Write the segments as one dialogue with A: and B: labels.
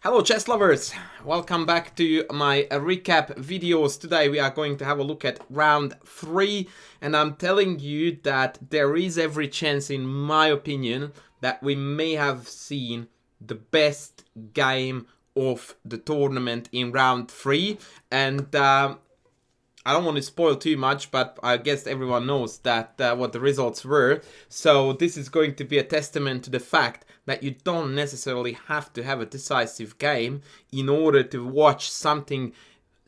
A: Hello chess lovers, welcome back to my recap videos. Today we are going to have a look at round 3 and I'm telling you that there is every chance, in my opinion, that we may have seen the best game of the tournament in round 3. And I don't want to spoil too much, but I guess everyone knows that what the results were. So this is going to be a testament to the fact that you don't necessarily have to have a decisive game in order to watch something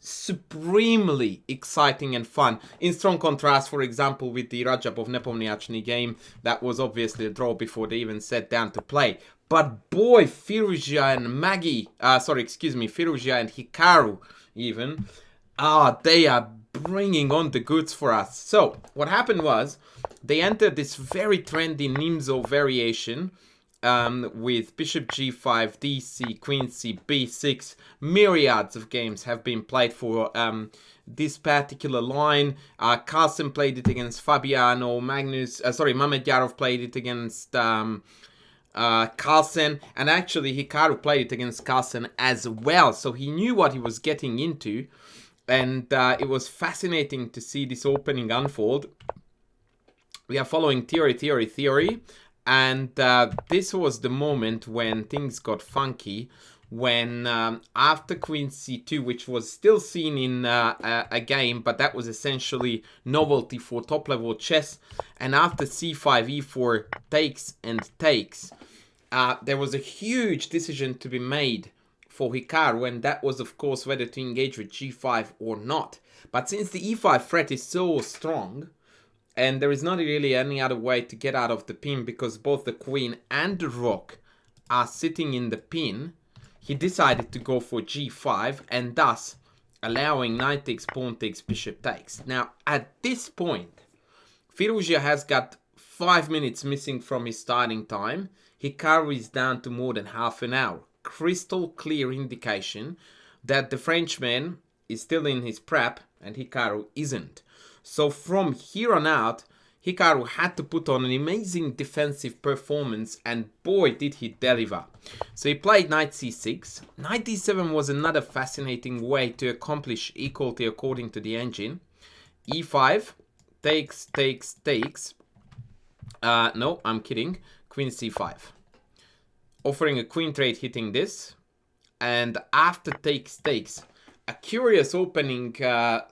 A: supremely exciting and fun. In strong contrast, for example, with the Rajabov-Nepomniachtchi game, that was obviously a draw before they even sat down to play. But boy, Firouzja and Firouzja and Hikaru even, they are bringing on the goods for us. So what happened was they entered this very trendy Nimzo variation with bishop g5, dc, queen c, b6. Myriads of games have been played for this particular line. Carlsen played it against Fabiano. Mamedyarov played it against Carlsen, and actually Hikaru played it against Carlsen as well. So he knew what he was getting into. And it was fascinating to see this opening unfold. We are following theory. And this was the moment when things got funky. When after queen c2, which was still seen in a game, but that was essentially novelty for top-level chess. And after c5, e4 takes and takes, there was a huge decision to be made for Hikaru, and that was of course whether to engage with g5 or not. But since the e5 threat is so strong, and there is not really any other way to get out of the pin because both the queen and the rook are sitting in the pin, he decided to go for g5 and thus allowing knight takes, pawn takes, bishop takes. Now at this point, Firouzja has got 5 minutes missing from his starting time. Hikaru is down to more than half an hour. Crystal clear indication that the Frenchman is still in his prep and Hikaru isn't. So from here on out, Hikaru had to put on an amazing defensive performance, and boy did he deliver. So he played knight c6. Knight d7 was another fascinating way to accomplish equality according to the engine. e5 takes. No, I'm kidding. Queen c5. Offering a queen trade hitting this, and after takes, a curious opening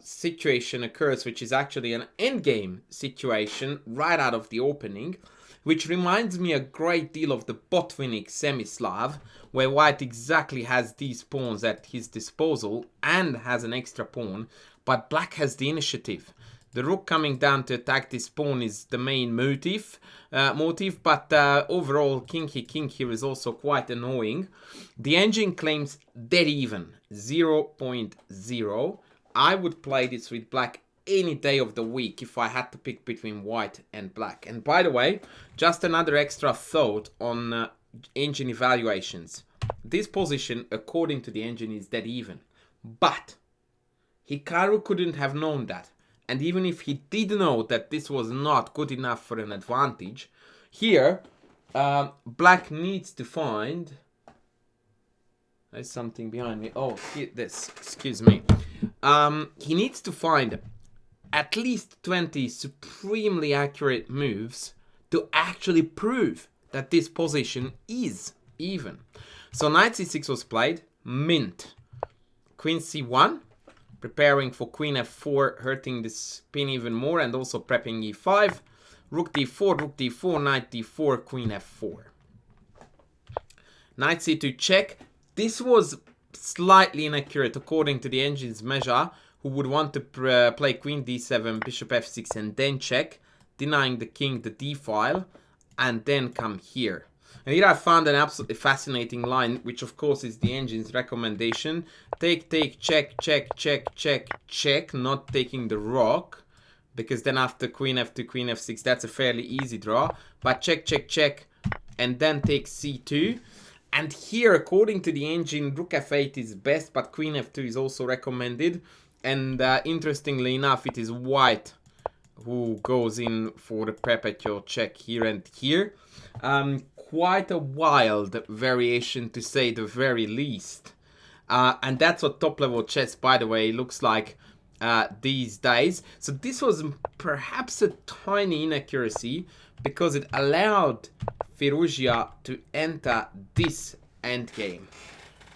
A: situation occurs, which is actually an endgame situation right out of the opening, which reminds me a great deal of the Botvinnik Semislav, where white exactly has these pawns at his disposal and has an extra pawn, but black has the initiative. The rook coming down to attack this pawn is the main motive, but overall king here is also quite annoying. The engine claims dead even, 0.0. I would play this with black any day of the week if I had to pick between white and black. And by the way, just another extra thought on engine evaluations. This position, according to the engine, is dead even. But Hikaru couldn't have known that. And even if he did know that this was not good enough for an advantage, here, black needs to find... There's something behind me. Oh, this. Excuse me. He needs to find at least 20 supremely accurate moves to actually prove that this position is even. So knight c6 was played. Mint. Queen c1. Preparing for queen f4, hurting this pin even more, and also prepping e5. Rook d4, knight d4, queen f4. Knight c2 check. This was slightly inaccurate according to the engine's measure, who would want to play queen d7, bishop f6, and then check, denying the king the d file, and then come here. And here I found an absolutely fascinating line, which of course is the engine's recommendation. Take, check, not taking the rook, because then after queen f2, queen f6, that's a fairly easy draw. But check, and then take c2. And here, according to the engine, rook f8 is best, but queen f2 is also recommended. And interestingly enough, it is white who goes in for the perpetual check here and here. quite a wild variation, to say the very least. And that's what top level chess, by the way, looks like these days. So this was perhaps a tiny inaccuracy, because it allowed Firouzja to enter this endgame.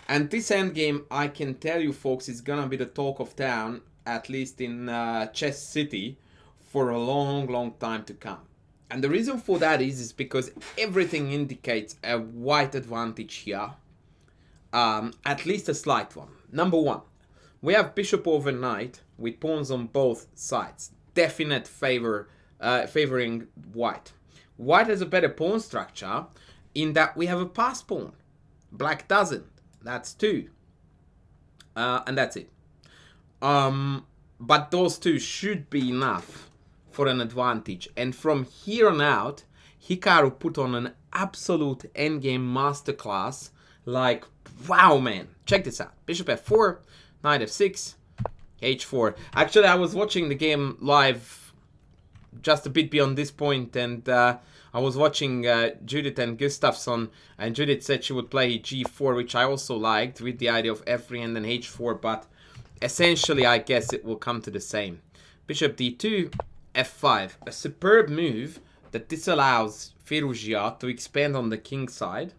A: And this endgame, I can tell you folks, is gonna be the talk of town, at least in Chess City, for a long time to come. And the reason for that is because everything indicates a white advantage here. At least a slight one. Number one, we have bishop over knight with pawns on both sides. Definite favoring white. White has a better pawn structure in that we have a pass pawn. Black doesn't. That's 2. And that's it. But those 2 should be enough for an advantage. And from here on out, Hikaru put on an absolute endgame masterclass. Like, wow, man. Check this out. Bishop f4, knight f6, h4. Actually, I was watching the game live just a bit beyond this point, and I was watching Judith and Gustafsson, and Judith said she would play g4, which I also liked, with the idea of f3 and then h4, but essentially I guess it will come to the same. Bishop d2, f5. A superb move that disallows Firouzja to expand on the king side.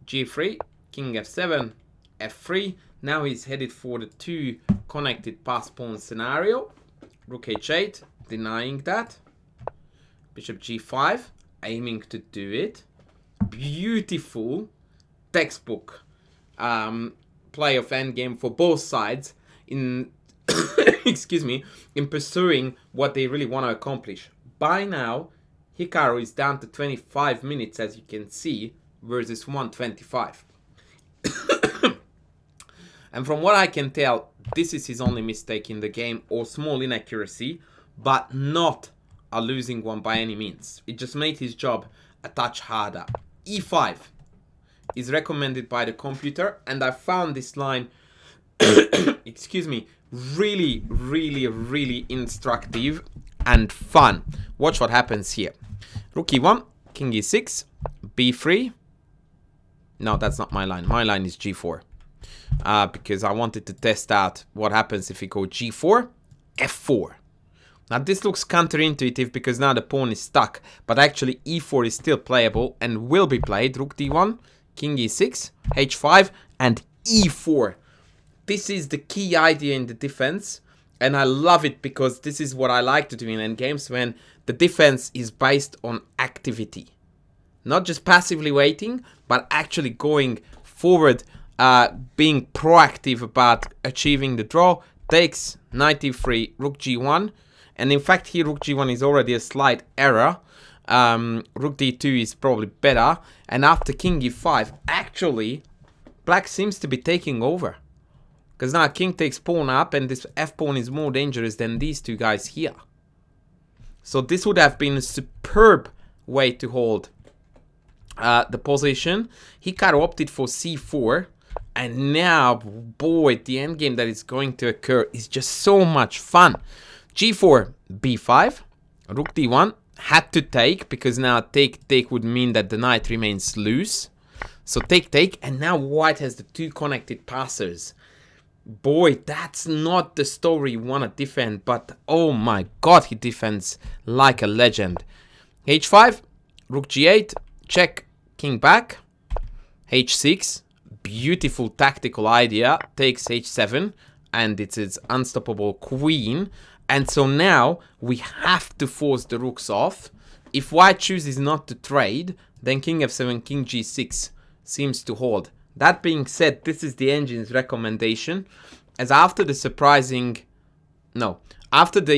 A: g3, king f7, f3. Now he's headed for the 2 connected pass pawn scenario. Rook h8, denying that. Bishop g5, aiming to do it. Beautiful textbook play of endgame for both sides in excuse me, in pursuing what they really want to accomplish. By now, Hikaru is down to 25 minutes, as you can see, versus 125. And from what I can tell, this is his only mistake in the game, or small inaccuracy, but not a losing one by any means. It just made his job a touch harder. e5 is recommended by the computer, and I found this line excuse me, really instructive and fun. Watch what happens here. Rook e1, king e6, b3. No, that's not my line. My line is g4. Because I wanted to test out what happens if we go g4, f4. Now this looks counterintuitive because now the pawn is stuck, but actually e4 is still playable and will be played. Rook d1, king e6, h5, and e4. This is the key idea in the defense, and I love it because this is what I like to do in endgames, when the defense is based on activity. Not just passively waiting, but actually going forward, being proactive about achieving the draw. Takes knight e3, rook g1, and in fact here rook g1 is already a slight error. Rook d2 is probably better, and after king e5, actually black seems to be taking over. Because now king takes pawn up, and this f-pawn is more dangerous than these 2 guys here. So this would have been a superb way to hold the position. Hikaru opted for c4. And now, boy, the endgame that is going to occur is just so much fun. g4, b5. Rook d1 had to take, because now take would mean that the knight remains loose. So take, and now white has the 2 connected passers. Boy, that's not the story you want to defend, but oh my god, he defends like a legend. h5, rook g8, check, king back. h6, beautiful tactical idea, takes h7, and it's its unstoppable queen. And so now we have to force the rooks off. If white chooses not to trade, then king f7, king g6 seems to hold. That being said, this is the engine's recommendation, as after the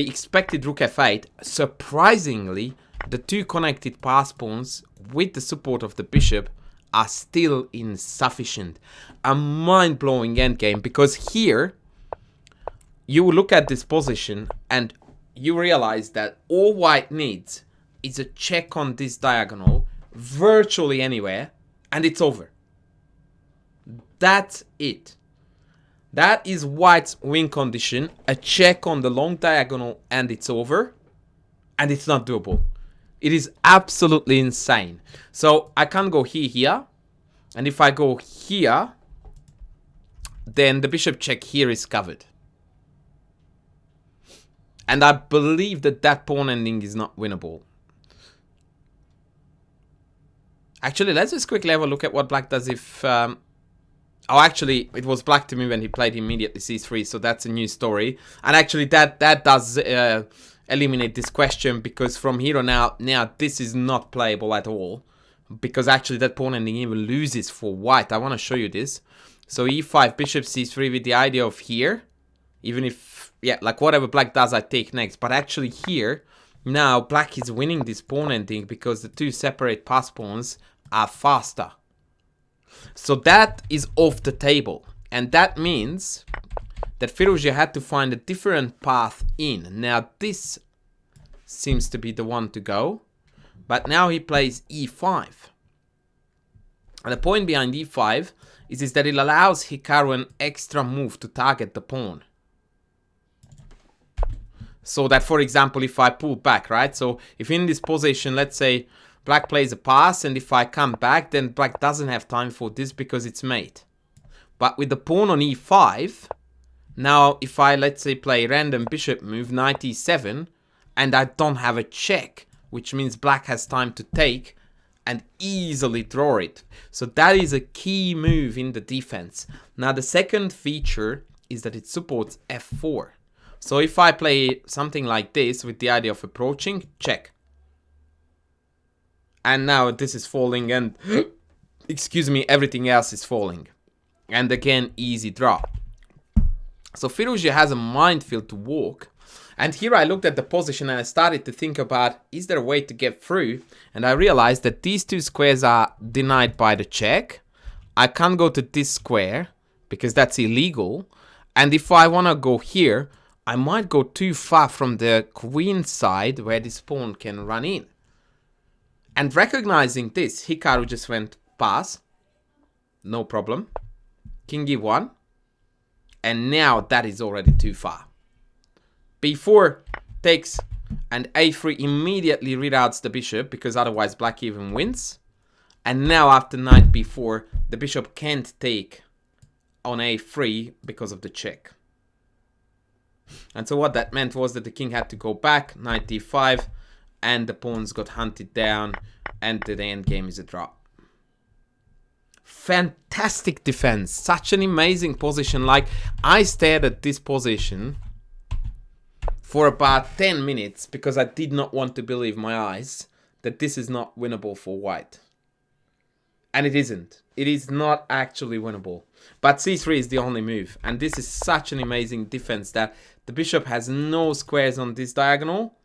A: expected rook f8, surprisingly, the 2 connected pass pawns with the support of the bishop are still insufficient. A mind-blowing endgame, because here you look at this position and you realize that all white needs is a check on this diagonal virtually anywhere, and it's over. That's it. That is white's win condition. A check on the long diagonal and it's over. And it's not doable. It is absolutely insane. So I can't go here. And if I go here, then the bishop check here is covered. And I believe that that pawn ending is not winnable. Actually, let's just quickly have a look at what black does if... oh, actually, it was black to me when he played immediately c3, so that's a new story. And actually, that does eliminate this question, because from here on out, now this is not playable at all. Because actually, that pawn ending even loses for white. I want to show you this. So e5, bishop c3 with the idea of here. Even if, yeah, like whatever black does, I take next. But actually here, now black is winning this pawn ending because the two separate pass pawns are faster. So that is off the table. And that means that Firouzja had to find a different path in. Now this seems to be the one to go. But now he plays e5. And the point behind e5 is that it allows Hikaru an extra move to target the pawn. So that, for example, if I pull back, right? So if in this position, let's say black plays a pass, and if I come back, then black doesn't have time for this because it's mate. But with the pawn on e5, now if I, let's say, play random bishop move, knight e7, and I don't have a check, which means black has time to take and easily draw it. So that is a key move in the defense. Now the second feature is that it supports f4. So if I play something like this with the idea of approaching, check. And now this is falling and, excuse me, everything else is falling. And again, easy draw. So Firouzja has a minefield to walk. And here I looked at the position and I started to think about, is there a way to get through? And I realized that these two squares are denied by the check. I can't go to this square because that's illegal. And if I want to go here, I might go too far from the queen side where this pawn can run in. And recognizing this, Hikaru just went pass. No problem. King e1. And now that is already too far. b4 takes, and a3 immediately reroutes the bishop because otherwise black even wins. And now after knight b4, the bishop can't take on a3 because of the check. And so what that meant was that the king had to go back, knight d5, and the pawns got hunted down, and the endgame is a draw. Fantastic defense, such an amazing position. Like, I stared at this position for about 10 minutes because I did not want to believe my eyes that this is not winnable for white. And it isn't. It is not actually winnable. But c3 is the only move. And this is such an amazing defense that the bishop has no squares on this diagonal.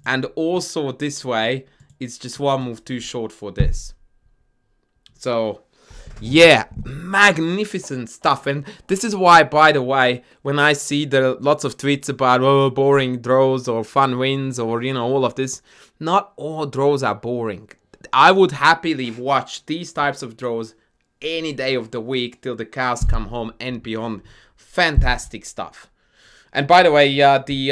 A: And also this way, it's just one move too short for this. So, yeah, magnificent stuff. And this is why, by the way, when I see lots of tweets about, oh, boring draws or fun wins or, you know, all of this, not all draws are boring. I would happily watch these types of draws any day of the week till the cows come home and beyond. Fantastic stuff. And by the way, the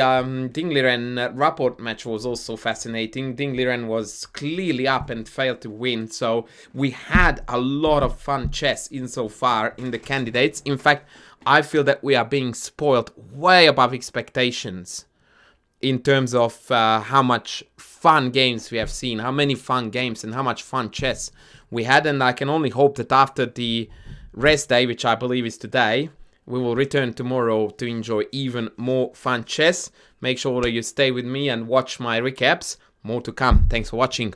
A: Dingliren-Rapport match was also fascinating. Dingliren was clearly up and failed to win. So we had a lot of fun chess insofar in the candidates. In fact, I feel that we are being spoiled way above expectations in terms of how much fun games we have seen, how many fun games and how much fun chess we had. And I can only hope that after the rest day, which I believe is today, we will return tomorrow to enjoy even more fun chess. Make sure that you stay with me and watch my recaps. More to come. Thanks for watching.